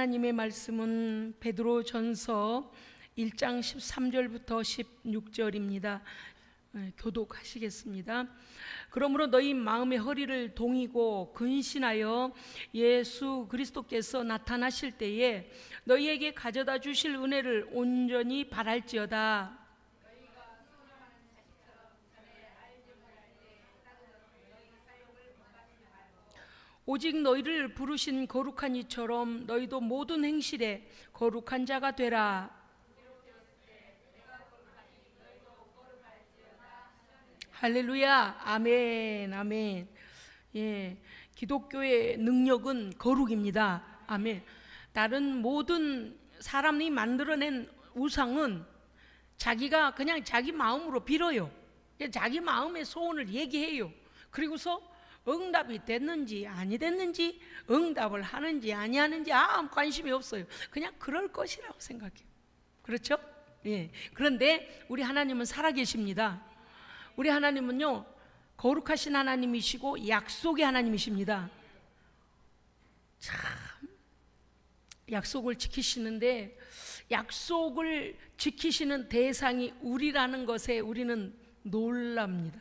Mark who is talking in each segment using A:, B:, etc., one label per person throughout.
A: 하나님의 말씀은 베드로전서 1장 13절부터 16절입니다. 교독하시겠습니다. 그러므로 너희 마음의 허리를 동이고 근신하여 예수 그리스도께서 나타나실 때에 너희에게 가져다 주실 은혜를 온전히 바랄지어다. 오직 너희를 부르신 거룩한 이처럼 너희도 모든 행실에 거룩한 자가 되라. 할렐루야. 아멘. 아멘. 예, 기독교의 능력은 거룩입니다. 아멘. 다른 모든 사람이 만들어낸 우상은 자기가 그냥 자기 마음으로 빌어요. 자기 마음의 소원을 얘기해요. 그리고서 응답이 됐는지 아니 됐는지, 응답을 하는지 아니 하는지 아무 관심이 없어요. 그냥 그럴 것이라고 생각해요. 그렇죠? 예. 그런데 우리 하나님은 살아계십니다. 우리 하나님은요, 거룩하신 하나님이시고 약속의 하나님이십니다. 참 약속을 지키시는데, 약속을 지키시는 대상이 우리라는 것에 우리는 놀랍니다.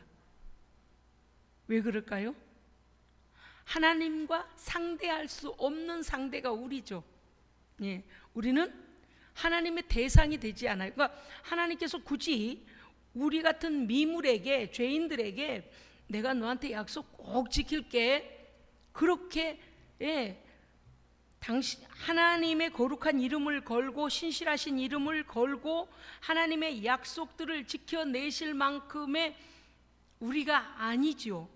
A: 왜 그럴까요? 하나님과 상대할 수 없는 상대가 우리죠. 예, 우리는 하나님의 대상이 되지 않아요. 그러니까 하나님께서 굳이 우리 같은 미물에게, 죄인들에게 내가 너한테 약속 꼭 지킬게, 그렇게 당신 하나님의 거룩한 이름을 걸고 신실하신 이름을 걸고 하나님의 약속들을 지켜내실 만큼의 우리가 아니죠.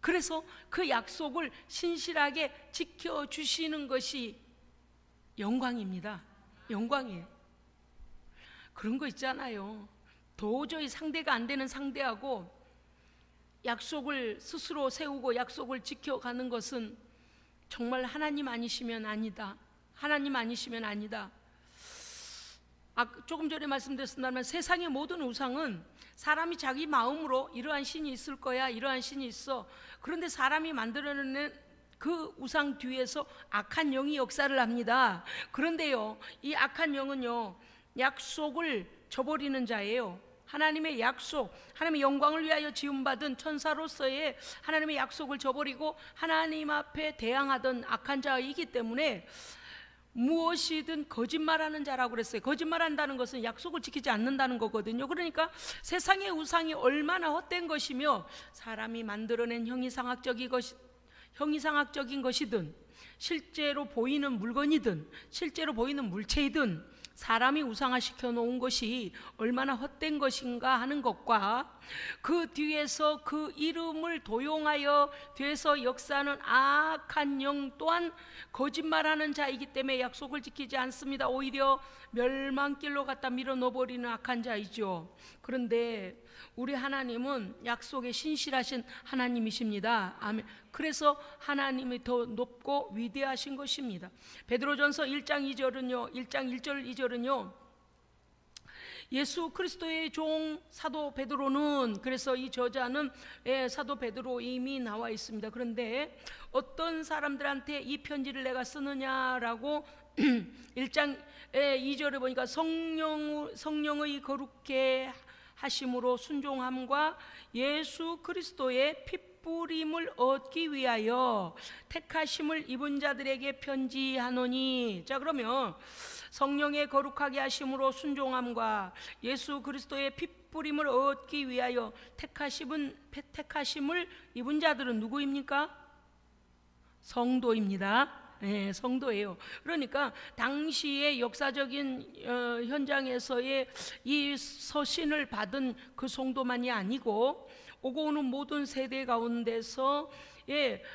A: 그래서 그 약속을 신실하게 지켜주시는 것이 영광입니다. 영광이에요. 그런 거 있잖아요. 도저히 상대가 안 되는 상대하고 약속을 스스로 세우고 약속을 지켜가는 것은 정말 하나님 아니시면 아니다. 하나님 아니시면 아니다. 조금 전에 말씀드렸습니다만 세상의 모든 우상은 사람이 자기 마음으로 이러한 신이 있을 거야, 이러한 신이 있어. 그런데 사람이 만들어낸 그 우상 뒤에서 악한 영이 역사를 합니다. 그런데요, 이 악한 영은요, 약속을 저버리는 자예요. 하나님의 약속, 하나님의 영광을 위하여 지음받은 천사로서의 하나님의 약속을 저버리고 하나님 앞에 대항하던 악한 자이기 때문에 무엇이든 거짓말하는 자라고 그랬어요. 거짓말한다는 것은 약속을 지키지 않는다는 거거든요. 그러니까 세상의 우상이 얼마나 헛된 것이며 사람이 만들어낸 형이상학적인 것이든 실제로 보이는 물건이든 실제로 보이는 물체이든 사람이 우상화시켜 놓은 것이 얼마나 헛된 것인가 하는 것과 그 뒤에서 그 이름을 도용하여 뒤에서 역사하는 악한 영 또한 거짓말하는 자이기 때문에 약속을 지키지 않습니다. 오히려 멸망길로 갖다 밀어넣어버리는 악한 자이죠. 그런데 우리 하나님은 약속에 신실하신 하나님이십니다. 아멘. 그래서 하나님이 더 높고 위대하신 것입니다. 베드로전서 1장 2절은요, 1장 1절 2절은요, 예수 그리스도의 종 사도 베드로는, 그래서 이 저자는 사도 베드로 이미 나와 있습니다. 그런데 어떤 사람들한테 이 편지를 내가 쓰느냐라고 1장 2절에 보니까 성령의 거룩해 하심으로 순종함과 예수 그리스도의 핏부림을 얻기 위하여 택하심을 입은 자들에게 편지하노니. 자, 그러면 성령의 거룩하게 하심으로 순종함과 예수 그리스도의 핏부림을 얻기 위하여 택하심을 입은 자들은 누구입니까? 성도입니다. 네, 성도예요. 그러니까 당시의 역사적인 현장에서의 이 서신을 받은 그 성도만이 아니고 오고 오는 모든 세대 가운데서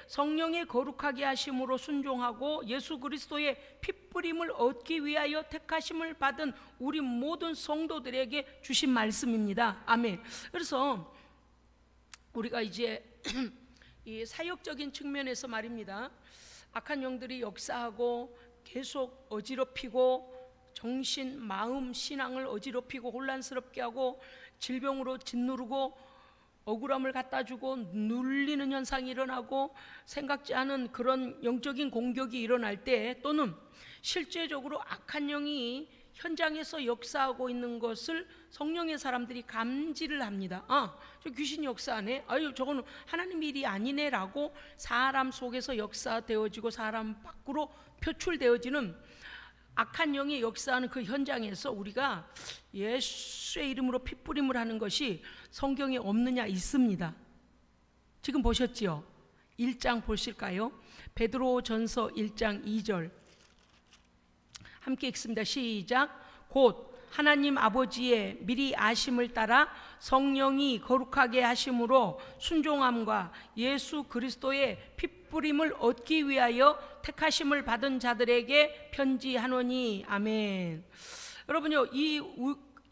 A: 성령의 거룩하게 하심으로 순종하고 예수 그리스도의 핏부림을 얻기 위하여 택하심을 받은 우리 모든 성도들에게 주신 말씀입니다. 아멘. 그래서 우리가 이제 이 사역적인 측면에서 말입니다. 악한 영들이 역사하고 계속 어지럽히고 정신, 마음, 신앙을 어지럽히고 혼란스럽게 하고 질병으로 짓누르고 억울함을 갖다 주고 눌리는 현상이 일어나고 생각지 않은 그런 영적인 공격이 일어날 때, 또는 실제적으로 악한 영이 현장에서 역사하고 있는 것을 성령의 사람들이 감지를 합니다. 저 귀신이 역사하네, 아유 저거는 하나님의 일이 아니네 라고 사람 속에서 역사되어지고 사람 밖으로 표출되어지는 악한 영이 역사하는 그 현장에서 우리가 예수의 이름으로 핏부림을 하는 것이 성경에 없느냐? 있습니다. 지금 보셨지요? 1장 보실까요? 베드로전서 1장 2절 함께 읽습니다. 시작. 곧 하나님 아버지의 미리 아심을 따라 성령이 거룩하게 하심으로 순종함과 예수 그리스도의 핏부림을 얻기 위하여 택하심을 받은 자들에게 편지하노니. 아멘. 여러분요, 이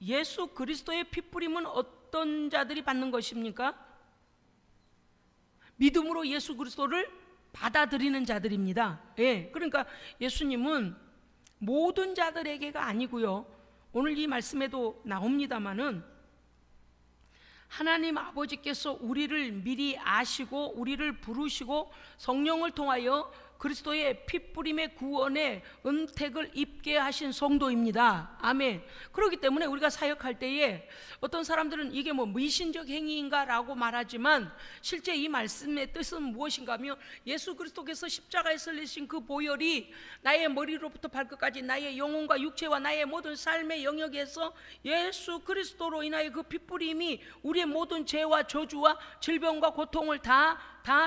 A: 예수 그리스도의 핏부림은 어떤 자들이 받는 것입니까? 믿음으로 예수 그리스도를 받아들이는 자들입니다. 예, 그러니까 예수님은 모든 자들에게가 아니고요, 오늘 이 말씀에도 나옵니다마는 하나님 아버지께서 우리를 미리 아시고 우리를 부르시고 성령을 통하여 그리스도의 핏부림의 구원의 은택을 입게 하신 성도입니다. 아멘. 그렇기 때문에 우리가 사역할 때에 어떤 사람들은 이게 뭐 미신적 행위인가 라고 말하지만, 실제 이 말씀의 뜻은 무엇인가 하면 예수 그리스도께서 십자가에 설리신 그 보혈이 나의 머리로부터 발끝까지 나의 영혼과 육체와 나의 모든 삶의 영역에서 예수 그리스도로 인하여 그 핏부림이 우리의 모든 죄와 저주와 질병과 고통을 다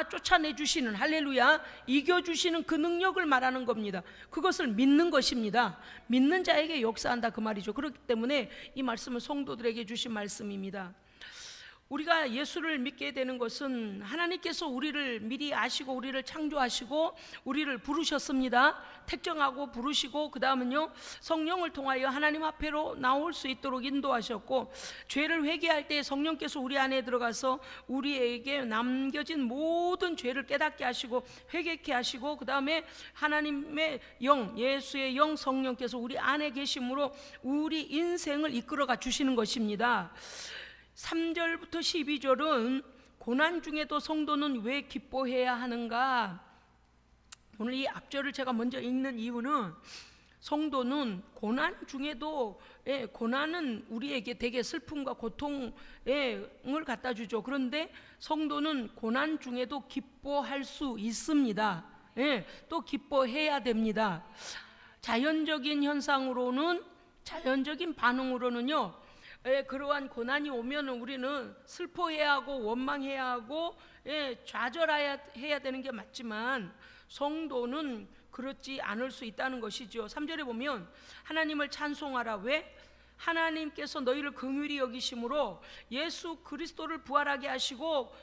A: 쫓아내주시는, 할렐루야, 이겨주시는 그 능력을 말하는 겁니다. 그것을 믿는 것입니다. 믿는 자에게 역사한다 그 말이죠. 그렇기 때문에 이 말씀은 성도들에게 주신 말씀입니다. 우리가 예수를 믿게 되는 것은 하나님께서 우리를 미리 아시고 우리를 창조하시고 우리를 부르셨습니다. 택정하고 부르시고, 그 다음은요 성령을 통하여 하나님 앞에로 나올 수 있도록 인도하셨고, 죄를 회개할 때 성령께서 우리 안에 들어가서 우리에게 남겨진 모든 죄를 깨닫게 하시고 회개케 하시고, 그 다음에 하나님의 영, 예수의 영 성령께서 우리 안에 계심으로 우리 인생을 이끌어가 주시는 것입니다. 3절부터 12절은 고난 중에도 성도는 왜 기뻐해야 하는가? 오늘 이 앞절을 제가 먼저 읽는 이유는, 성도는 고난 중에도, 고난은 우리에게 되게 슬픔과 고통을 갖다 주죠. 그런데 성도는 고난 중에도 기뻐할 수 있습니다. 또 기뻐해야 됩니다. 자연적인 현상으로는, 자연적인 반응으로는요, 그러한 고난이 오면 우리는 슬퍼해야 하고 원망해야 하고 좌절해야 되는 게 맞지만, 성도는 그렇지 않을 수 있다는 것이죠. 3절에 보면 하나님을 찬송하라. 왜? 하나님께서 너희를 긍휼히 여기심으로 예수 그리스도를 부활하게 하시고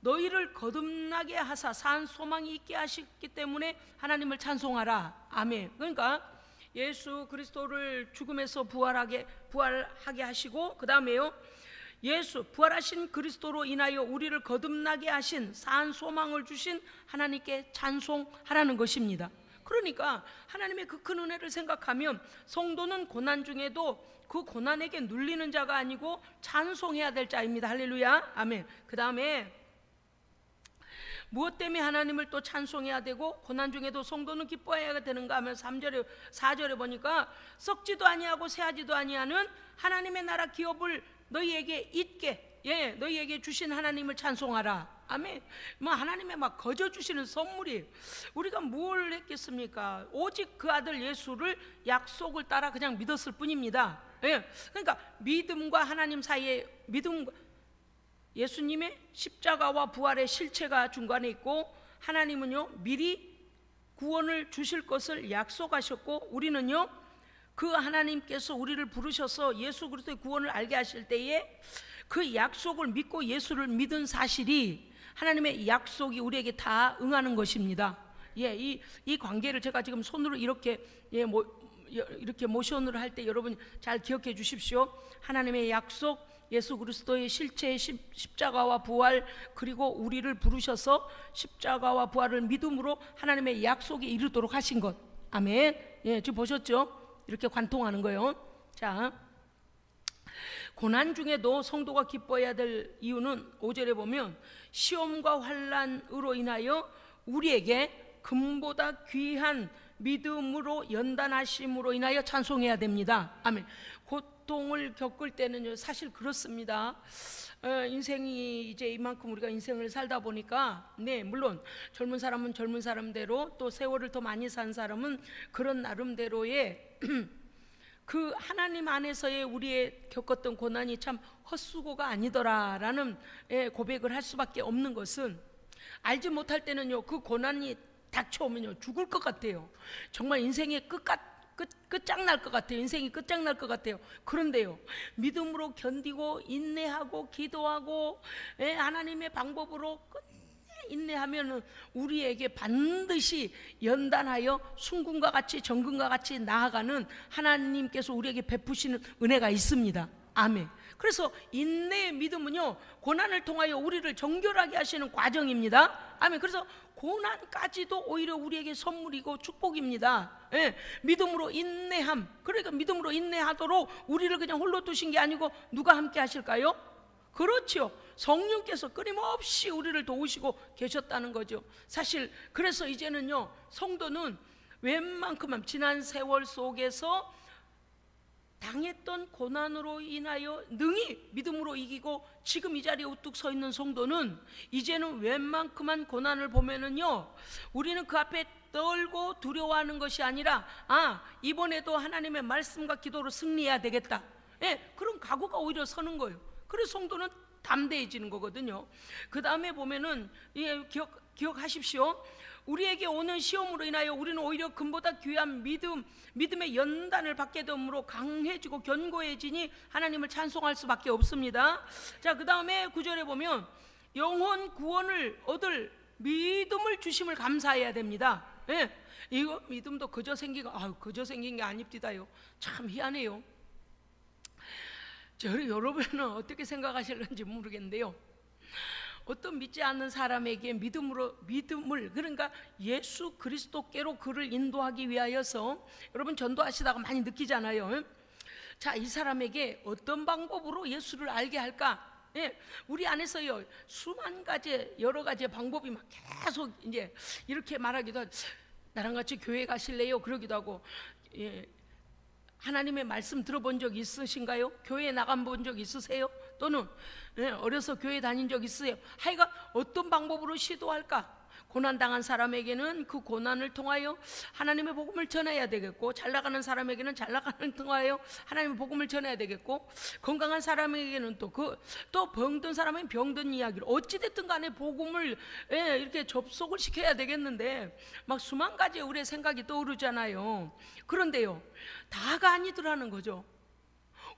A: 너희를 거듭나게 하사 산 소망이 있게 하셨기 때문에 하나님을 찬송하라. 아멘. 그러니까 예수 그리스도를 죽음에서 부활하게 하시고, 그 다음에요 예수 부활하신 그리스도로 인하여 우리를 거듭나게 하신 산 소망을 주신 하나님께 찬송하라는 것입니다. 그러니까 하나님의 그 큰 은혜를 생각하면 성도는 고난 중에도 그 고난에게 눌리는 자가 아니고 찬송해야 될 자입니다. 할렐루야, 아멘. 그 다음에 무엇 때문에 하나님을 또 찬송해야 되고 고난 중에도 성도는 기뻐해야 되는가 하면 3절에 4절에 보니까 썩지도 아니하고 새하지도 아니하는 하나님의 나라 기업을 너희에게 있게, 너희에게 주신 하나님을 찬송하라. 아멘. 하나님의 거저 주시는 선물이, 우리가 뭘 했겠습니까? 오직 그 아들 예수를 약속을 따라 그냥 믿었을 뿐입니다. 그러니까 믿음과 하나님 사이에, 예수님의 십자가와 부활의 실체가 중간에 있고, 하나님은요 미리 구원을 주실 것을 약속하셨고, 우리는요 그 하나님께서 우리를 부르셔서 예수 그리스도의 구원을 알게 하실 때에 그 약속을 믿고 예수를 믿은 사실이 하나님의 약속이 우리에게 다 응하는 것입니다. 이 관계를 제가 지금 손으로 이렇게 이렇게 모션으로 할 때 여러분 잘 기억해 주십시오. 하나님의 약속, 예수 그리스도의 실체의 십자가와 부활, 그리고 우리를 부르셔서 십자가와 부활을 믿음으로 하나님의 약속에 이르도록 하신 것. 아멘. 지금 보셨죠? 이렇게 관통하는 거예요. 자, 고난 중에도 성도가 기뻐해야 될 이유는 5절에 보면 시험과 환난으로 인하여 우리에게 금보다 귀한 믿음으로 연단하심으로 인하여 찬송해야 됩니다. 아멘. 고통을 겪을 때는요, 사실 그렇습니다. 인생이 이제 이만큼 우리가 인생을 살다 보니까, 네, 물론 젊은 사람은 젊은 사람대로, 또 세월을 더 많이 산 사람은 그런 나름대로의 그 하나님 안에서의 우리의 겪었던 고난이 참 헛수고가 아니더라라는 고백을 할 수밖에 없는 것은, 알지 못할 때는요, 그 고난이 닥쳐오면요, 죽을 것 같아요. 정말 인생의 끝장날 것 같아요. 인생이 끝장날 것 같아요. 그런데요, 믿음으로 견디고 인내하고 기도하고 하나님의 방법으로 인내하면은 우리에게 반드시 연단하여 순금과 같이 정금과 같이 나아가는 하나님께서 우리에게 베푸시는 은혜가 있습니다. 아멘. 그래서 인내의 믿음은요, 고난을 통하여 우리를 정결하게 하시는 과정입니다. 아멘. 그래서 고난까지도 오히려 우리에게 선물이고 축복입니다. 예, 믿음으로 인내함. 그러니까 믿음으로 인내하도록 우리를 그냥 홀로 두신 게 아니고 누가 함께 하실까요? 그렇죠. 성령께서 끊임없이 우리를 도우시고 계셨다는 거죠. 사실 그래서 이제는요, 성도는 웬만큼은 지난 세월 속에서 당했던 고난으로 인하여 능히 믿음으로 이기고 지금 이 자리에 우뚝 서 있는 성도는 이제는 웬만큼만 고난을 보면은요, 우리는 그 앞에 떨고 두려워하는 것이 아니라, 이번에도 하나님의 말씀과 기도로 승리해야 되겠다, 그런 각오가 오히려 서는 거예요. 그래서 성도는 담대해지는 거거든요. 그 다음에 보면은, 기억하십시오. 우리에게 오는 시험으로 인하여 우리는 오히려 금보다 귀한 믿음의 연단을 받게 됨으로 강해지고 견고해지니 하나님을 찬송할 수밖에 없습니다. 자, 그 다음에 9절에 보면 영혼 구원을 얻을 믿음을 주심을 감사해야 됩니다. 이거 믿음도 그저 생긴 게 아닙디다요. 참 희한해요. 여러분은 어떻게 생각하실는지 모르겠는데요, 어떤 믿지 않는 사람에게 믿음을, 그러니까 예수 그리스도께로 그를 인도하기 위하여서, 여러분 전도하시다가 많이 느끼잖아요. 자, 이 사람에게 어떤 방법으로 예수를 알게 할까? 우리 안에서요, 수만 가지 여러 가지 방법이 막 계속 이제 이렇게 말하기도 하고, 나랑 같이 교회 가실래요? 그러기도 하고, 하나님의 말씀 들어본 적 있으신가요? 교회에 나가본 적 있으세요? 또는 어려서 교회 다닌 적 있으세요? 하여간 어떤 방법으로 시도할까? 고난당한 사람에게는 그 고난을 통하여 하나님의 복음을 전해야 되겠고, 잘 나가는 사람에게는 잘 나가는 통하여 하나님의 복음을 전해야 되겠고, 건강한 사람에게는 또 병든 사람은 병든 이야기를, 어찌됐든 간에 복음을 이렇게 접속을 시켜야 되겠는데, 막 수만 가지 우리의 생각이 떠오르잖아요. 그런데요, 다가 아니더라는 거죠.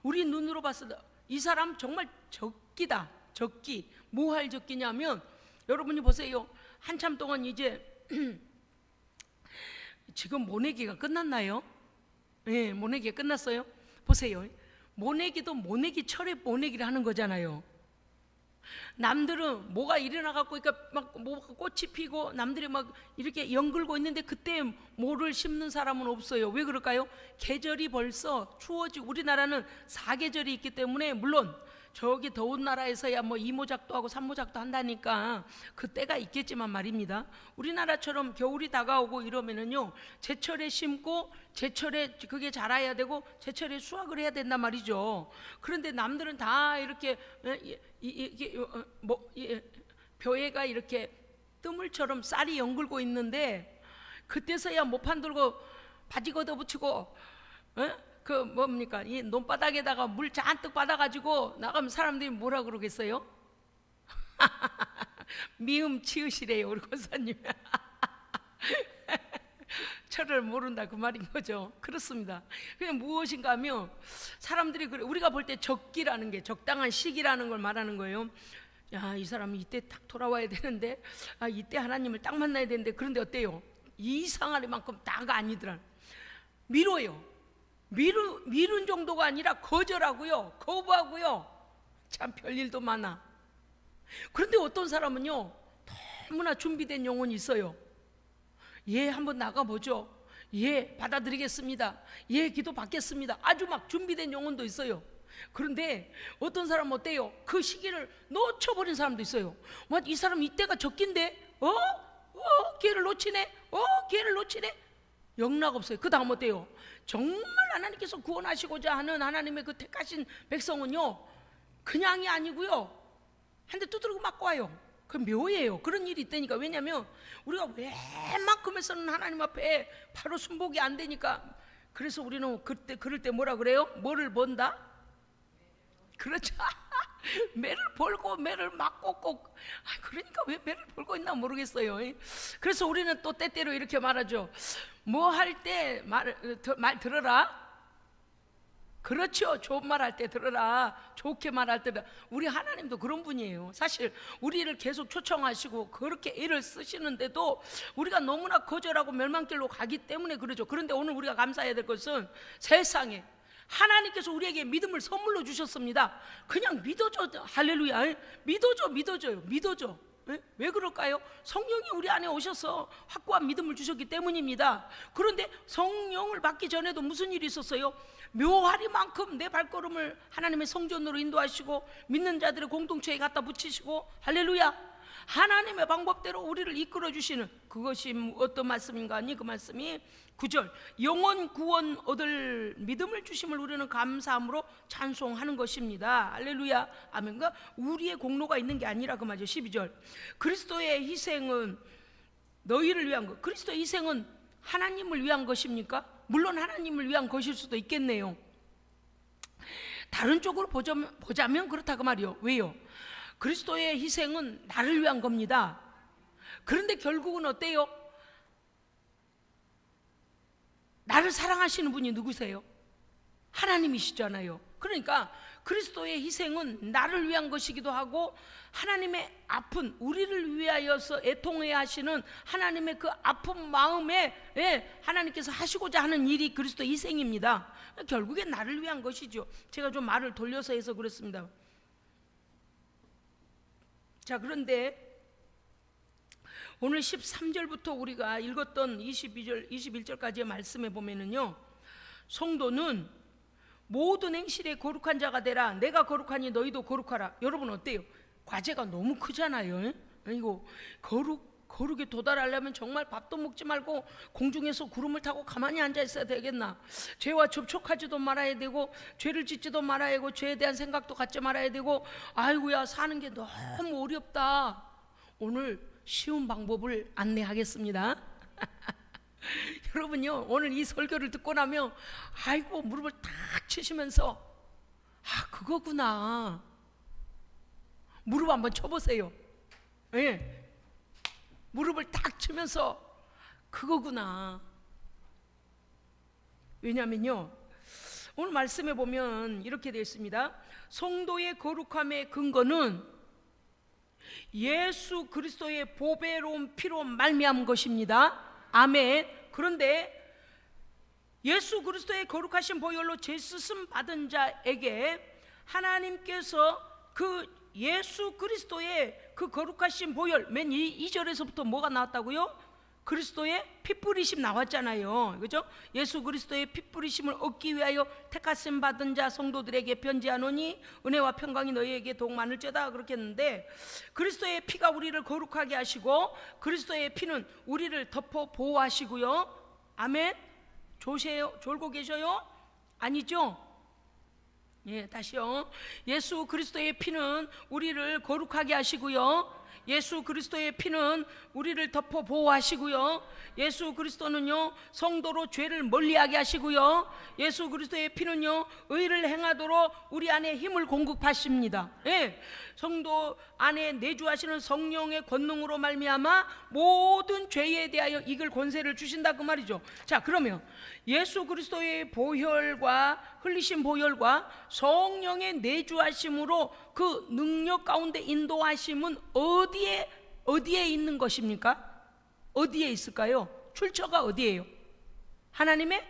A: 우리 눈으로 봤을 때 이 사람 정말 적기다. 적기. 뭐 할 적기냐면, 여러분이 보세요. 한참 동안 이제 지금 모내기가 끝났나요? 모내기가 끝났어요. 보세요. 모내기도 모내기 철에 모내기를 하는 거잖아요. 남들은 뭐가 일어나갖고 그러니까 막 뭐가 꽃이 피고 남들이 막 이렇게 연글고 있는데 그때 모를 심는 사람은 없어요. 왜 그럴까요? 계절이 벌써 추워지고, 우리나라는 4계절이 있기 때문에, 물론 저기 더운 나라에서야 뭐 이모작도 하고 삼모작도 한다니까 그 때가 있겠지만 말입니다. 우리나라처럼 겨울이 다가오고 이러면은요, 제철에 심고 제철에 그게 자라야 되고 제철에 수확을 해야 된단 말이죠. 그런데 남들은 다 이렇게 벼에가 이렇게 뜨물처럼 쌀이 연글고 있는데, 그때서야 모판 들고 바지 걷어붙이고 그 뭡니까, 이 논바닥에다가 물 잔뜩 받아가지고 나가면 사람들이 뭐라 그러겠어요? 미음 치으시래요, 우리 권사님. 철을 모른다 그 말인 거죠. 그렇습니다. 그게 무엇인가 하면, 사람들이 그래, 우리가 볼 때 적기라는 게 적당한 시기라는 걸 말하는 거예요. 야, 이 사람이 이때 딱 돌아와야 되는데, 이때 하나님을 딱 만나야 되는데, 그런데 어때요? 이상할 만큼 다가 아니더라. 미뤄요. 미룬 정도가 아니라 거절하고요, 거부하고요. 참 별일도 많아. 그런데 어떤 사람은요, 너무나 준비된 영혼이 있어요. 한번 나가보죠. 받아들이겠습니다. 기도 받겠습니다. 아주 막 준비된 영혼도 있어요. 그런데 어떤 사람은 어때요? 그 시기를 놓쳐버린 사람도 있어요. 이 사람 이때가 적긴데 기회를 놓치네. 기회를 놓치네. 영락 없어요. 그 다음 어때요? 정말 하나님께서 구원하시고자 하는 하나님의 그 택하신 백성은요, 그냥이 아니고요, 한 대 두드리고 맞고 와요. 그 묘예요. 그런 일이 있다니까. 왜냐하면 우리가 웬만큼에서는 하나님 앞에 바로 순복이 안 되니까. 그래서 우리는 그럴 때 뭐라 그래요? 뭐를 번다? 그렇죠. 매를 벌고 매를 맞고 꼭. 그러니까 왜 매를 벌고 있나 모르겠어요. 그래서 우리는 또 때때로 이렇게 말하죠. 뭐 할 때 말 들어라. 그렇죠. 좋은 말 할 때 들어라. 좋게 말할 때 들어라. 우리 하나님도 그런 분이에요. 사실 우리를 계속 초청하시고 그렇게 애를 쓰시는데도 우리가 너무나 거절하고 멸망길로 가기 때문에 그러죠. 그런데 오늘 우리가 감사해야 될 것은 세상에 하나님께서 우리에게 믿음을 선물로 주셨습니다. 그냥 믿어줘. 할렐루야. 믿어줘요. 믿어줘. 왜 그럴까요? 성령이 우리 안에 오셔서 확고한 믿음을 주셨기 때문입니다. 그런데 성령을 받기 전에도 무슨 일이 있었어요? 묘하리만큼 내 발걸음을 하나님의 성전으로 인도하시고 믿는 자들의 공동체에 갖다 붙이시고, 할렐루야, 하나님의 방법대로 우리를 이끌어 주시는 그것이 어떤 말씀인가 하니, 그 말씀이 9절, 영원 구원 얻을 믿음을 주심을 우리는 감사함으로 찬송하는 것입니다. 할렐루야, 아멘. 그러니까 우리의 공로가 있는 게 아니라 그 말이죠. 12절, 그리스도의 희생은 너희를 위한 것. 그리스도의 희생은 하나님을 위한 것입니까? 물론 하나님을 위한 것일 수도 있겠네요. 다른 쪽으로 보자면 그렇다고 말이요. 왜요? 그리스도의 희생은 나를 위한 겁니다. 그런데 결국은 어때요? 나를 사랑하시는 분이 누구세요? 하나님이시잖아요. 그러니까 그리스도의 희생은 나를 위한 것이기도 하고, 하나님의 아픈, 우리를 위하여서 애통해야 하시는 하나님의 그 아픈 마음에 하나님께서 하시고자 하는 일이 그리스도의 희생입니다. 결국엔 나를 위한 것이죠. 제가 좀 말을 돌려서 해서 그렇습니다. 자, 그런데 오늘 13절부터 우리가 읽었던 22절, 21절까지의 말씀에 보면은요, 성도는 모든 행실에 거룩한 자가 되라. 내가 거룩하니 너희도 거룩하라. 여러분 어때요? 과제가 너무 크잖아요. 이거 거룩에 도달하려면 정말 밥도 먹지 말고 공중에서 구름을 타고 가만히 앉아 있어야 되겠나? 죄와 접촉하지도 말아야 되고, 죄를 짓지도 말아야 되고, 죄에 대한 생각도 갖지 말아야 되고, 아이고야, 사는 게 너무 어렵다. 오늘 쉬운 방법을 안내하겠습니다. 여러분요, 오늘 이 설교를 듣고 나면 아이고 무릎을 탁 치시면서 그거구나. 무릎 한번 쳐보세요. 무릎을 딱 치면서 그거구나. 왜냐면요, 오늘 말씀에 보면 이렇게 되어 있습니다. 성도의 거룩함의 근거는 예수 그리스도의 보배로운 피로 말미암은 것입니다. 아멘. 그런데 예수 그리스도의 거룩하신 보혈로 죄쓰심 받은 자에게 하나님께서 그 예수 그리스도의 그 거룩하신 보혈, 맨 2절에서부터 뭐가 나왔다고요? 그리스도의 핏뿌리심 나왔잖아요. 그죠? 예수 그리스도의 핏뿌리심을 얻기 위하여 택하심 받은 자 성도들에게 편지하노니 은혜와 평강이 너희에게 더욱 많을지어다, 그렇게 했는데, 그리스도의 피가 우리를 거룩하게 하시고 그리스도의 피는 우리를 덮어 보호하시고요. 아멘. 졸고 계셔요? 아니죠? 다시요. 예수 그리스도의 피는 우리를 거룩하게 하시고요, 예수 그리스도의 피는 우리를 덮어 보호하시고요, 예수 그리스도는요 성도로 죄를 멀리하게 하시고요, 예수 그리스도의 피는요 의를 행하도록 우리 안에 힘을 공급하십니다. 성도 안에 내주하시는 성령의 권능으로 말미암아 모든 죄에 대하여 이길 권세를 주신다, 그 말이죠. 자, 그러면 예수 그리스도의 보혈과 흘리신 보혈과 성령의 내주하심으로 그 능력 가운데 인도하심은 어디에 있는 것입니까? 어디에 있을까요? 출처가 어디예요? 하나님의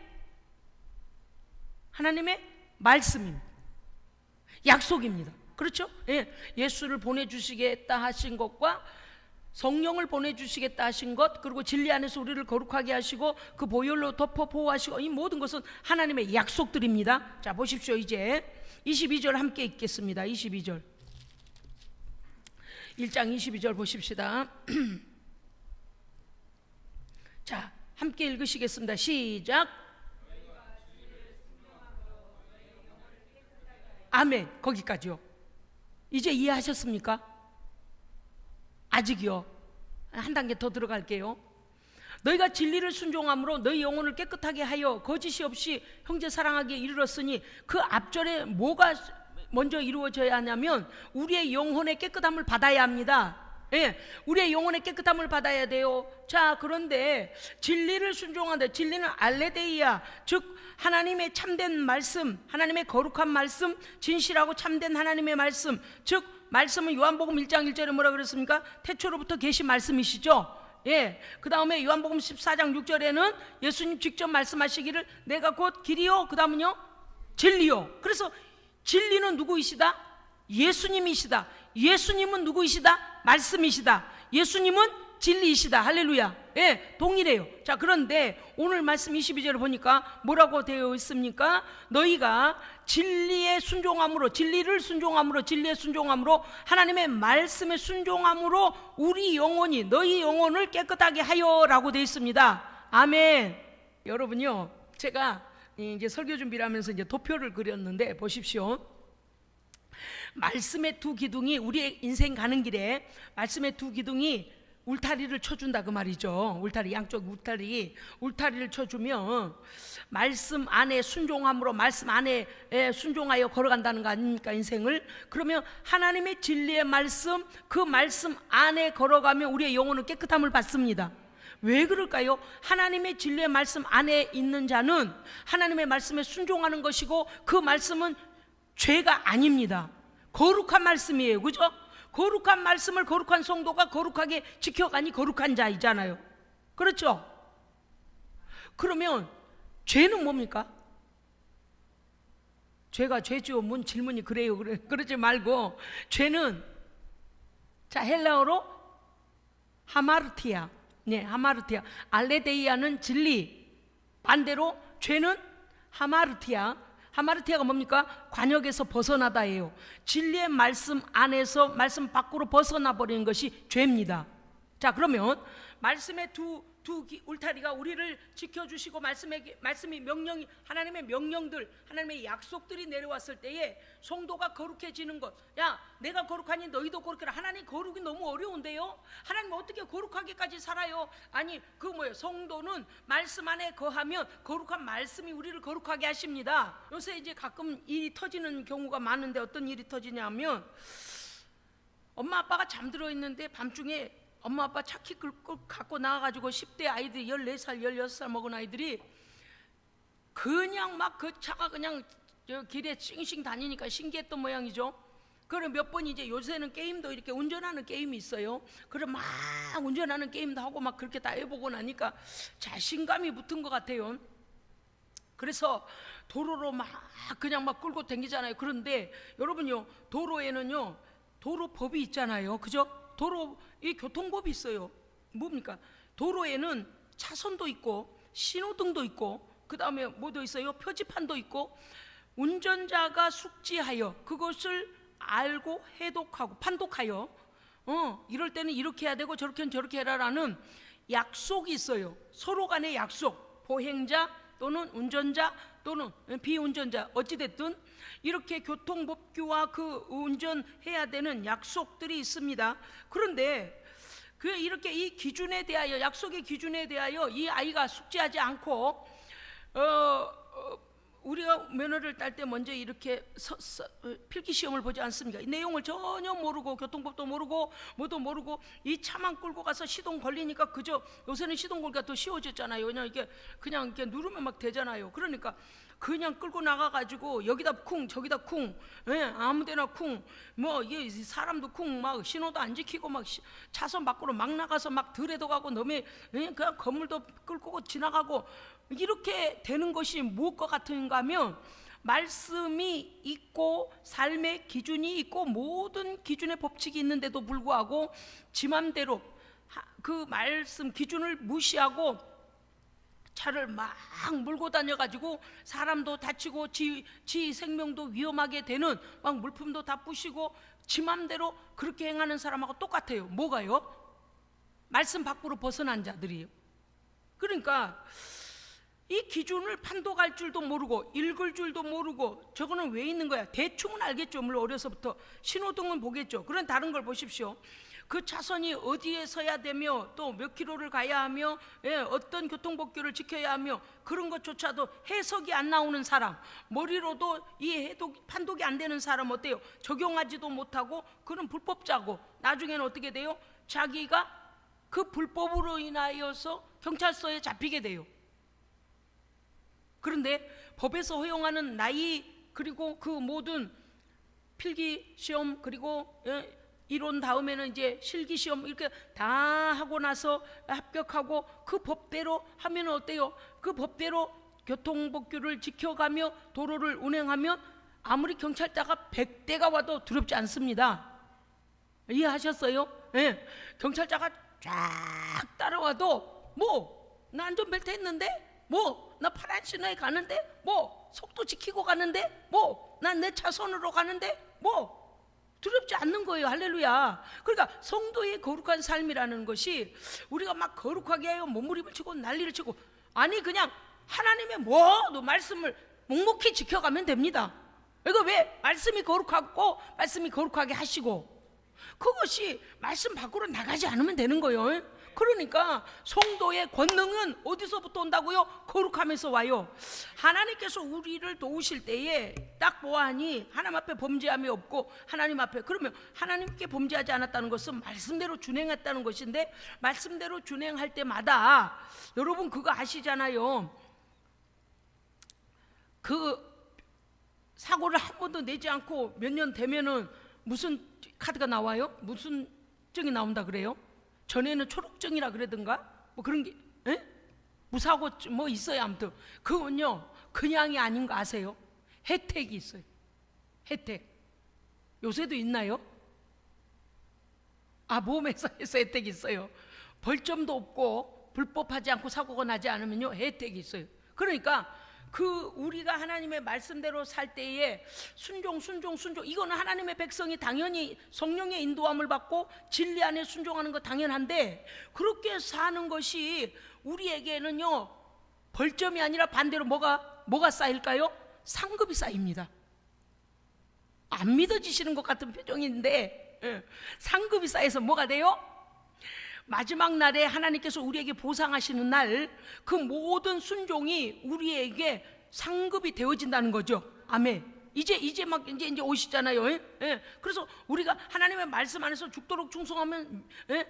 A: 말씀입니다. 약속입니다. 그렇죠? 예수를 보내주시겠다 하신 것과 성령을 보내주시겠다 하신 것, 그리고 진리 안에서 우리를 거룩하게 하시고 그 보혈로 덮어 보호하시고, 이 모든 것은 하나님의 약속들입니다. 자, 보십시오. 이제 22절 함께 읽겠습니다. 22절, 1장 22절 보십시다. 자, 함께 읽으시겠습니다. 시작. 아멘. 거기까지요. 이제 이해하셨습니까? 아직이요. 한 단계 더 들어갈게요. 너희가 진리를 순종함으로 너희 영혼을 깨끗하게 하여 거짓이 없이 형제 사랑하기에 이르렀으니, 그 앞절에 뭐가 먼저 이루어져야 하냐면 우리의 영혼의 깨끗함을 받아야 합니다. 예, 우리의 영혼의 깨끗함을 받아야 돼요. 자, 그런데 진리를 순종한다. 진리는 알레데이아, 즉 하나님의 참된 말씀, 하나님의 거룩한 말씀, 진실하고 참된 하나님의 말씀, 즉 말씀은 요한복음 1장 1절에 뭐라 그랬습니까? 태초로부터 계신 말씀이시죠. 예, 그 다음에 요한복음 14장 6절에는 예수님 직접 말씀하시기를 내가 곧 길이요, 그 다음은요 진리요. 그래서 진리는 누구이시다? 예수님이시다. 예수님은 누구이시다? 말씀이시다. 예수님은 진리이시다. 할렐루야. 예, 동일해요. 자, 그런데 오늘 말씀 22절을 보니까 뭐라고 되어 있습니까? 너희가 진리에 순종함으로, 진리를 순종함으로, 진리에 순종함으로, 하나님의 말씀에 순종함으로 우리 영혼이, 너희 영혼을 깨끗하게 하여 라고 되어 있습니다. 아멘. 여러분요, 제가 이제 설교 준비를 하면서 이제 도표를 그렸는데 보십시오. 말씀의 두 기둥이, 우리의 인생 가는 길에 말씀의 두 기둥이 울타리를 쳐준다 그 말이죠. 울타리, 양쪽 울타리를 쳐주면 말씀 안에 순종함으로, 말씀 안에 순종하여 걸어간다는 거 아닙니까, 인생을? 그러면 하나님의 진리의 말씀, 그 말씀 안에 걸어가면 우리의 영혼은 깨끗함을 받습니다. 왜 그럴까요? 하나님의 진리의 말씀 안에 있는 자는 하나님의 말씀에 순종하는 것이고, 그 말씀은 죄가 아닙니다. 거룩한 말씀이에요. 그죠? 거룩한 말씀을 거룩한 성도가 거룩하게 지켜가니 거룩한 자이잖아요. 그렇죠? 그러면 죄는 뭡니까? 죄가 죄죠. 뭔 질문이 그래요. 그러지 말고, 죄는, 자, 헬라어로 하마르티아. 네, 하마르티아. 알레데이아는 진리, 반대로 죄는 하마르티아. 하마르티아가 뭡니까? 관역에서 벗어나다예요. 진리의 말씀 안에서 말씀 밖으로 벗어나 버리는 것이 죄입니다. 자, 그러면 말씀의 두 울타리가 우리를 지켜주시고, 말씀이 명령이, 하나님의 명령들, 하나님의 약속들이 내려왔을 때에 성도가 거룩해지는 것. 야, 내가 거룩하니 너희도 거룩해라. 하나님 거룩이 너무 어려운데요? 하나님 어떻게 거룩하게까지 살아요? 아니, 성도는 말씀 안에 거하면 거룩한 말씀이 우리를 거룩하게 하십니다. 요새 이제 가끔 일이 터지는 경우가 많은데, 어떤 일이 터지냐면, 엄마 아빠가 잠들어 있는데 밤중에 엄마 아빠 차키 끌고 갖고 나와가지고 10대 아이들이, 14살 16살 먹은 아이들이 그냥 막 그 차가 그냥 길에 싱싱 다니니까 신기했던 모양이죠. 그럼 몇 번 이제 요새는 게임도 이렇게 운전하는 게임이 있어요. 그럼 막 운전하는 게임도 하고 막 그렇게 다 해보고 나니까 자신감이 붙은 것 같아요. 그래서 도로로 막 그냥 막 끌고 다니잖아요. 그런데 여러분요, 도로에는요 도로법이 있잖아요. 그죠? 이 교통법이 있어요. 뭡니까? 도로에는 차선도 있고 신호등도 있고, 그 다음에 뭐도 있어요? 표지판도 있고, 운전자가 숙지하여 그것을 알고 해독하고 판독하여 이럴 때는 이렇게 해야 되고 저렇게는 저렇게 해라라는 약속이 있어요. 서로 간의 약속, 보행자 또는 운전자 또는 비운전자, 어찌됐든 이렇게 교통법규와 그 운전해야 되는 약속들이 있습니다. 그런데 이렇게 이 기준에 대하여, 약속의 기준에 대하여 이 아이가 숙지하지 않고, 우리가 면허를 딸 때 먼저 이렇게 필기 시험을 보지 않습니까? 이 내용을 전혀 모르고, 교통법도 모르고 뭐도 모르고 이 차만 끌고 가서 시동 걸리니까, 그저 요새는 시동 걸기가 더 쉬워졌잖아요. 그냥 이렇게 누르면 막 되잖아요. 그러니까 그냥 끌고 나가가지고 여기다 쿵 저기다 쿵, 아무데나 쿵, 뭐 이게 사람도 쿵, 막 신호도 안 지키고 막 차선 밖으로 막 나가서 막 들에도 가고, 놈의 그냥 건물도 끌고 지나가고, 이렇게 되는 것이 무엇과 같은가 하면, 말씀이 있고 삶의 기준이 있고 모든 기준의 법칙이 있는데도 불구하고 지 맘대로 그 말씀 기준을 무시하고 차를 막 몰고 다녀가지고 사람도 다치고 지 생명도 위험하게 되는, 막 물품도 다 부시고 지 맘대로 그렇게 행하는 사람하고 똑같아요. 뭐가요? 말씀 밖으로 벗어난 자들이에요. 그러니까 이 기준을 판독할 줄도 모르고 읽을 줄도 모르고, 저거는 왜 있는 거야? 대충은 알겠죠. 물론 어려서부터 신호등은 보겠죠. 그런 다른 걸 보십시오. 그 차선이 어디에 서야 되며 또 몇 킬로를 가야 하며, 어떤 교통법규를 지켜야 하며, 그런 것조차도 해석이 안 나오는 사람, 머리로도 이 판독이 안 되는 사람 어때요? 적용하지도 못하고 그런 불법자고, 나중에는 어떻게 돼요? 자기가 그 불법으로 인하여서 경찰서에 잡히게 돼요. 그런데 법에서 허용하는 나이, 그리고 그 모든 필기 시험, 그리고 이론 다음에는 이제 실기 시험, 이렇게 다 하고 나서 합격하고 그 법대로 하면 어때요? 그 법대로 교통법규를 지켜가며 도로를 운행하면 아무리 경찰차가 100대가 와도 두렵지 않습니다. 이해하셨어요? 네. 경찰차가 쫙 따라와도 나 안전벨트 했는데, 나 파란 신호에 가는데, 속도 지키고 가는데, 난 내 차선으로 가는데, 두렵지 않는 거예요. 할렐루야. 그러니까 성도의 거룩한 삶이라는 것이 우리가 막 거룩하게 해요, 몸부림을 치고 난리를 치고, 아니 그냥 하나님의 모든 말씀을 묵묵히 지켜가면 됩니다. 이거 왜? 말씀이 거룩하고 말씀이 거룩하게 하시고, 그것이 말씀 밖으로 나가지 않으면 되는 거예요. 그러니까 성도의 권능은 어디서부터 온다고요? 거룩함에서 와요. 하나님께서 우리를 도우실 때에 딱 보아하니 하나님 앞에 범죄함이 없고, 하나님 앞에, 그러면 하나님께 범죄하지 않았다는 것은 말씀대로 준행했다는 것인데, 말씀대로 준행할 때마다 여러분 그거 아시잖아요. 그 사고를 한 번도 내지 않고 몇 년 되면은 무슨 카드가 나와요? 무슨 증이 나온다 그래요? 전에는 초록증이라 그러던가 뭐 그런 게, 무사고 뭐 있어요. 아무튼 그건요 그냥이 아닌 거 아세요? 혜택이 있어요. 혜택. 요새도 있나요? 보험회사에서 혜택이 있어요. 벌점도 없고 불법하지 않고 사고가 나지 않으면요 혜택이 있어요. 그러니까 우리가 하나님의 말씀대로 살 때에 순종, 이거는 하나님의 백성이 당연히 성령의 인도함을 받고 진리 안에 순종하는 거 당연한데, 그렇게 사는 것이 우리에게는요 벌점이 아니라 반대로 뭐가 쌓일까요? 상급이 쌓입니다. 안 믿어지시는 것 같은 표정인데, 상급이 쌓여서 뭐가 돼요? 마지막 날에 하나님께서 우리에게 보상하시는 날, 그 모든 순종이 우리에게 상급이 되어진다는 거죠. 아멘. 이제 오시잖아요. 그래서 우리가 하나님의 말씀 안에서 죽도록 충성하면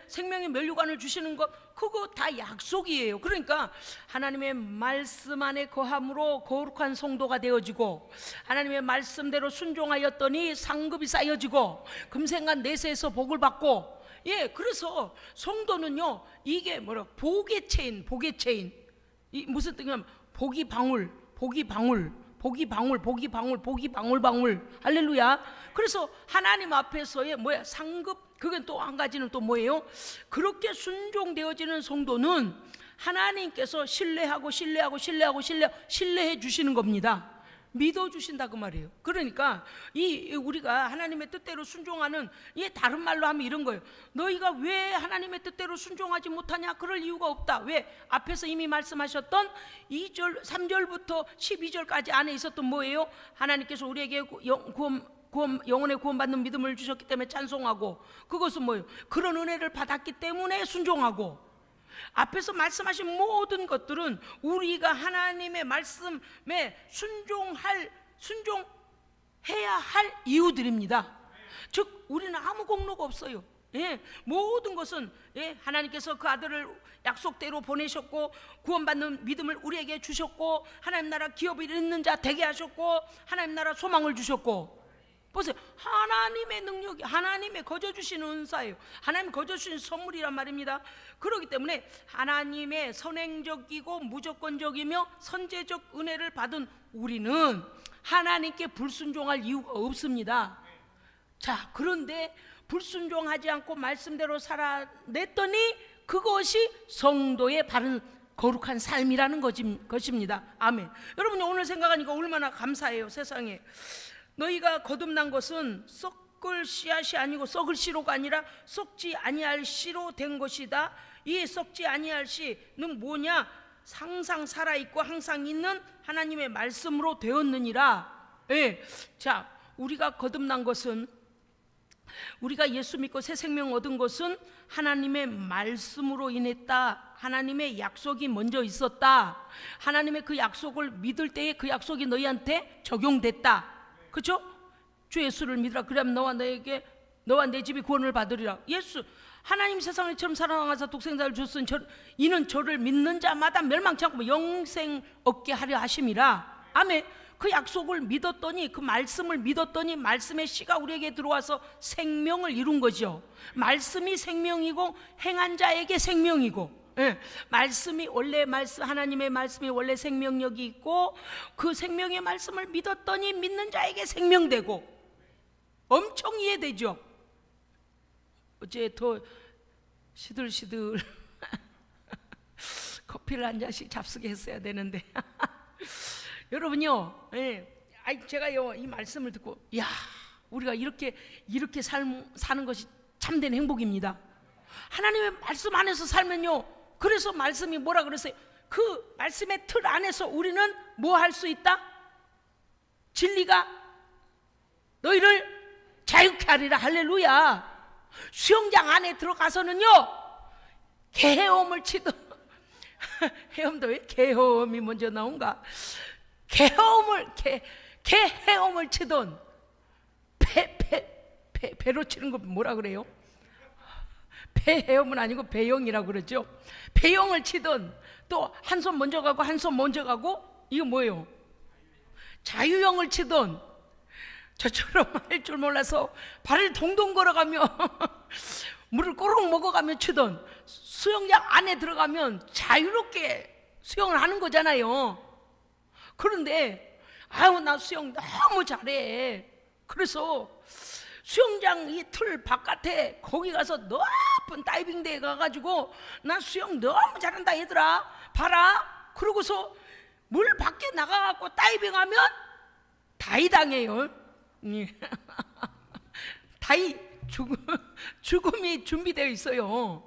A: 생명의 면류관을 주시는 것, 그거 다 약속이에요. 그러니까 하나님의 말씀 안에 거함으로 거룩한 성도가 되어지고, 하나님의 말씀대로 순종하였더니 상급이 쌓여지고, 금생간 내세에서 복을 받고, 그래서 성도는요 이게 복의 체인. 이 무슨 뜻이냐면 복이 방울. 할렐루야. 그래서 하나님 앞에서의 상급, 그건 또 한 가지는 또 뭐예요? 그렇게 순종되어지는 성도는 하나님께서 신뢰해 주시는 겁니다. 믿어주신다 그 말이에요. 그러니까 우리가 하나님의 뜻대로 순종하는, 다른 말로 하면 이런 거예요. 너희가 왜 하나님의 뜻대로 순종하지 못하냐? 그럴 이유가 없다. 왜? 앞에서 이미 말씀하셨던 2절 3절부터 12절까지 안에 있었던 뭐예요? 하나님께서 우리에게 영혼의 구원받는 믿음을 주셨기 때문에 찬송하고, 그것은 뭐예요? 그런 은혜를 받았기 때문에 순종하고, 앞에서 말씀하신 모든 것들은 우리가 하나님의 말씀에 순종해야 할 이유들입니다. 즉 우리는 아무 공로가 없어요. 모든 것은 하나님께서 그 아들을 약속대로 보내셨고, 구원받는 믿음을 우리에게 주셨고, 하나님 나라 기업을 잇는 자 되게 하셨고, 하나님 나라 소망을 주셨고, 보세요. 하나님의 능력이, 하나님의 거저 주시는 은사예요. 하나님 거저 주시는 선물이란 말입니다. 그렇기 때문에 하나님의 선행적이고 무조건적이며 선제적 은혜를 받은 우리는 하나님께 불순종할 이유가 없습니다. 자, 그런데 불순종하지 않고 말씀대로 살아냈더니 그것이 성도의 바른 거룩한 삶이라는 것입니다. 아멘. 여러분이 오늘 생각하니까 얼마나 감사해요. 세상에 너희가 거듭난 것은 썩을 씨앗이 아니고 썩을 씨로가 아니라 썩지 아니할 씨로 된 것이다. 이 썩지 아니할 씨는 뭐냐? 항상 살아있고 항상 있는 하나님의 말씀으로 되었느니라. 예. 자, 우리가 거듭난 것은, 우리가 예수 믿고 새 생명 얻은 것은 하나님의 말씀으로 인했다. 하나님의 약속이 먼저 있었다. 하나님의 그 약속을 믿을 때에 그 약속이 너희한테 적용됐다. 그렇죠? 주 예수를 믿으라. 그러면 너와 내 집이 구원을 받으리라. 예수, 하나님 세상을 처음 사랑하사 독생자를 주신 이는 저를 믿는 자마다 멸망치 않고 영생 얻게 하려 하심이라. 아멘. 그 약속을 믿었더니, 그 말씀을 믿었더니 말씀의 씨가 우리에게 들어와서 생명을 이룬 거죠. 말씀이 생명이고 행한 자에게 생명이고, 예, 말씀이 원래 말씀, 하나님의 말씀이 원래 생명력이 있고 그 생명의 말씀을 믿었더니 믿는 자에게 생명되고, 엄청 이해되죠. 어제 더 시들시들 커피를 한 잔씩 잡수게 했어야 되는데 여러분요, 예, 제가요 이 말씀을 듣고, 야, 우리가 이렇게 사는 것이 참된 행복입니다. 하나님의 말씀 안에서 살면요, 그래서 말씀이 뭐라 그랬어요? 그 말씀의 틀 안에서 우리는 뭐 할 수 있다? 진리가 너희를 자유케 하리라. 할렐루야. 수영장 안에 들어가서는요, 개헤엄을 치던 헤엄도 왜 개헤엄이 먼저 나온가? 개헤엄을 치던 배로 치는 거 뭐라 그래요? 배헤엄은 아니고 배영이라고 그러죠. 배영을 치던, 또 한 손 먼저 가고 한 손 먼저 가고, 이거 뭐예요? 자유형을 치던, 저처럼 할 줄 몰라서 발을 동동 걸어가며 물을 꼬르륵 먹어가며 치던, 수영장 안에 들어가면 자유롭게 수영을 하는 거잖아요. 그런데 아유, 나 수영 너무 잘해. 그래서 수영장 이 틀 바깥에 거기 가서 높은 다이빙 대에 가가지고 나 수영 너무 잘한다 얘들아 봐라. 그러고서 물 밖에 나가갖고 다이빙하면 다이 당해요. 다이 죽음이 준비되어 있어요.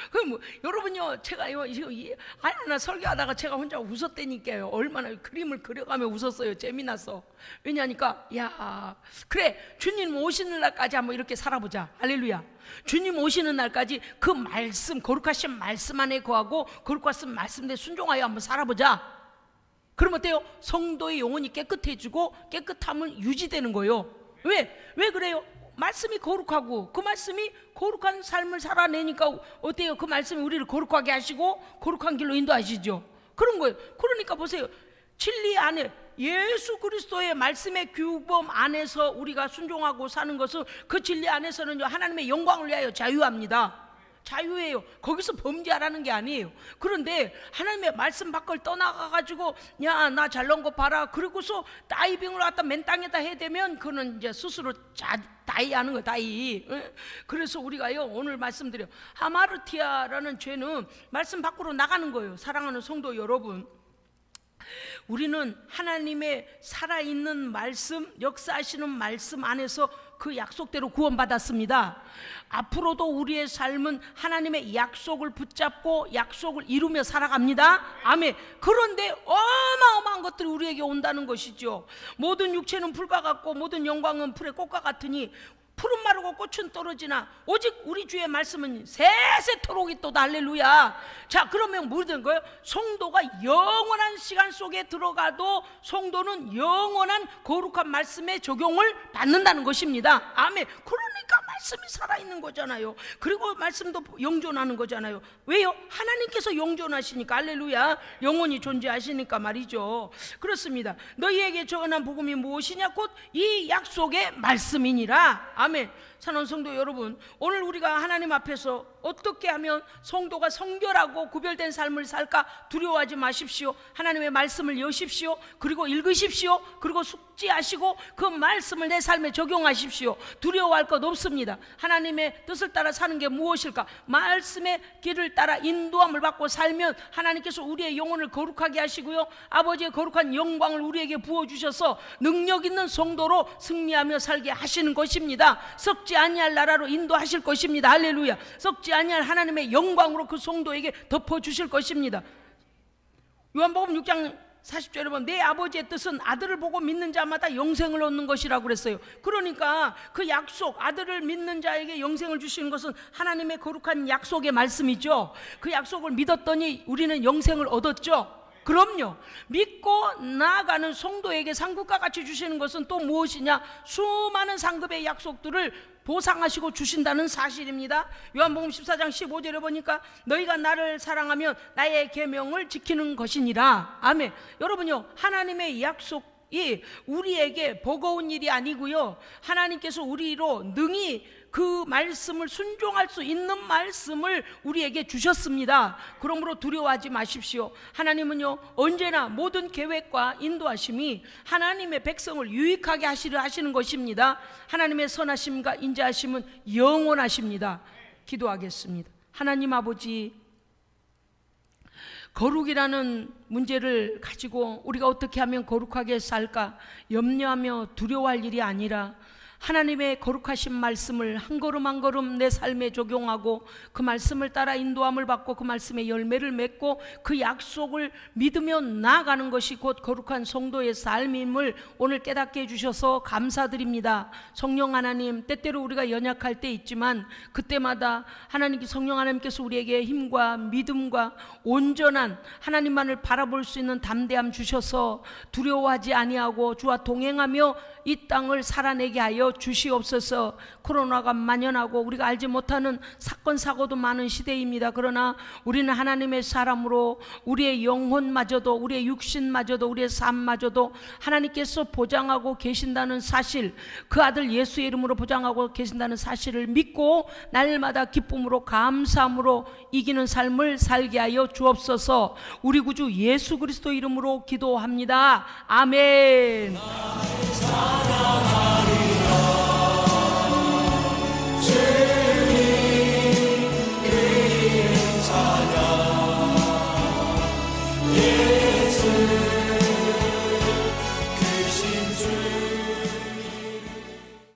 A: 그럼 뭐, 여러분요, 제가요, 나 설교하다가 제가 혼자 웃었다니까요. 얼마나 그림을 그려가며 웃었어요. 재미나서. 왜냐니까, 야, 그래, 주님 오시는 날까지 한번 이렇게 살아보자. 할렐루야. 주님 오시는 날까지 그 말씀, 거룩하신 말씀 안에 거하고 거룩하신 말씀에 순종하여 한번 살아보자. 그럼 어때요? 성도의 영혼이 깨끗해지고 깨끗함은 유지되는 거예요. 왜 그래요? 말씀이 거룩하고 그 말씀이 거룩한 삶을 살아내니까 어때요? 그 말씀이 우리를 거룩하게 하시고 거룩한 길로 인도하시죠. 그런 거예요. 그러니까 보세요. 진리 안에 예수 그리스도의 말씀의 규범 안에서 우리가 순종하고 사는 것은, 그 진리 안에서는 하나님의 영광을 위하여 자유합니다. 자유예요. 거기서 범죄하라는 게 아니에요. 그런데 하나님의 말씀 밖을 떠나가가지고 야, 나 잘난 거 봐라, 그리고서 다이빙을 갖다 맨 땅에다 해대면 그는 이제 스스로 다이하는 거예요. 다이. 그래서 우리가요, 오늘 말씀드려, 하마르티아라는 죄는 말씀 밖으로 나가는 거예요. 사랑하는 성도 여러분, 우리는 하나님의 살아있는 말씀, 역사하시는 말씀 안에서 그 약속대로 구원받았습니다. 앞으로도 우리의 삶은 하나님의 약속을 붙잡고 약속을 이루며 살아갑니다. 아멘. 그런데 어마어마한 것들이 우리에게 온다는 것이죠. 모든 육체는 풀과 같고 모든 영광은 풀의 꽃과 같으니 풀은 마르고 꽃은 떨어지나 오직 우리 주의 말씀은 세세토록 있도다. 할렐루야. 자, 그러면 뭐 된 거예요? 성도가 영원한 시간 속에 들어가도 성도는 영원한 거룩한 말씀의 적용을 받는다는 것입니다. 아멘. 그러니까 말씀이 살아있는 거잖아요. 그리고 말씀도 영존하는 거잖아요. 왜요? 하나님께서 영존하시니까. 할렐루야. 영원히 존재하시니까 말이죠. 그렇습니다. 너희에게 전한 복음이 무엇이냐? 곧 이 약속의 말씀이니라. 아멘. 사랑하는 성도 여러분, 오늘 우리가 하나님 앞에서 어떻게 하면 성도가 성결하고 구별된 삶을 살까? 두려워하지 마십시오. 하나님의 말씀을 여십시오. 그리고 읽으십시오. 그리고 숙지하시고 그 말씀을 내 삶에 적용하십시오. 두려워할 것 없습니다. 하나님의 뜻을 따라 사는 게 무엇일까? 말씀의 길을 따라 인도함을 받고 살면 하나님께서 우리의 영혼을 거룩하게 하시고요, 아버지의 거룩한 영광을 우리에게 부어주셔서 능력 있는 성도로 승리하며 살게 하시는 것입니다. 썩지 아니할 나라로 인도하실 것입니다. 할렐루야. 썩지 아니할 하나님의 영광으로 그 성도에게 덮어주실 것입니다. 요한복음 6장 40절에 보면 내 아버지의 뜻은 아들을 보고 믿는 자마다 영생을 얻는 것이라고 그랬어요. 그러니까 그 약속, 아들을 믿는 자에게 영생을 주시는 것은 하나님의 거룩한 약속의 말씀이죠. 그 약속을 믿었더니 우리는 영생을 얻었죠. 그럼요. 믿고 나아가는 성도에게 상급과 같이 주시는 것은 또 무엇이냐? 수많은 상급의 약속들을 보상하시고 주신다는 사실입니다. 요한복음 14장 15절에 보니까 너희가 나를 사랑하면 나의 계명을 지키는 것이니라. 아멘. 여러분요, 하나님의 약속이 우리에게 버거운 일이 아니고요, 하나님께서 우리로 능히 그 말씀을 순종할 수 있는 말씀을 우리에게 주셨습니다. 그러므로 두려워하지 마십시오. 하나님은요, 언제나 모든 계획과 인도하심이 하나님의 백성을 유익하게 하시려 하시는 것입니다. 하나님의 선하심과 인자하심은 영원하십니다. 기도하겠습니다. 하나님 아버지, 거룩이라는 문제를 가지고 우리가 어떻게 하면 거룩하게 살까 염려하며 두려워할 일이 아니라 하나님의 거룩하신 말씀을 한 걸음 한 걸음 내 삶에 적용하고 그 말씀을 따라 인도함을 받고 그 말씀의 열매를 맺고 그 약속을 믿으며 나아가는 것이 곧 거룩한 성도의 삶임을 오늘 깨닫게 해주셔서 감사드립니다. 성령 하나님, 때때로 우리가 연약할 때 있지만 그때마다 하나님께, 성령 하나님께서 우리에게 힘과 믿음과 온전한 하나님만을 바라볼 수 있는 담대함 주셔서 두려워하지 아니하고 주와 동행하며 이 땅을 살아내게 하여 주시옵소서. 코로나가 만연하고 우리가 알지 못하는 사건 사고도 많은 시대입니다. 그러나 우리는 하나님의 사람으로 우리의 영혼마저도, 우리의 육신마저도, 우리의 삶마저도 하나님께서 보장하고 계신다는 사실, 그 아들 예수의 이름으로 보장하고 계신다는 사실을 믿고 날마다 기쁨으로 감사함으로 이기는 삶을 살게 하여 주옵소서. 우리 구주 예수 그리스도 이름으로 기도합니다. 아멘.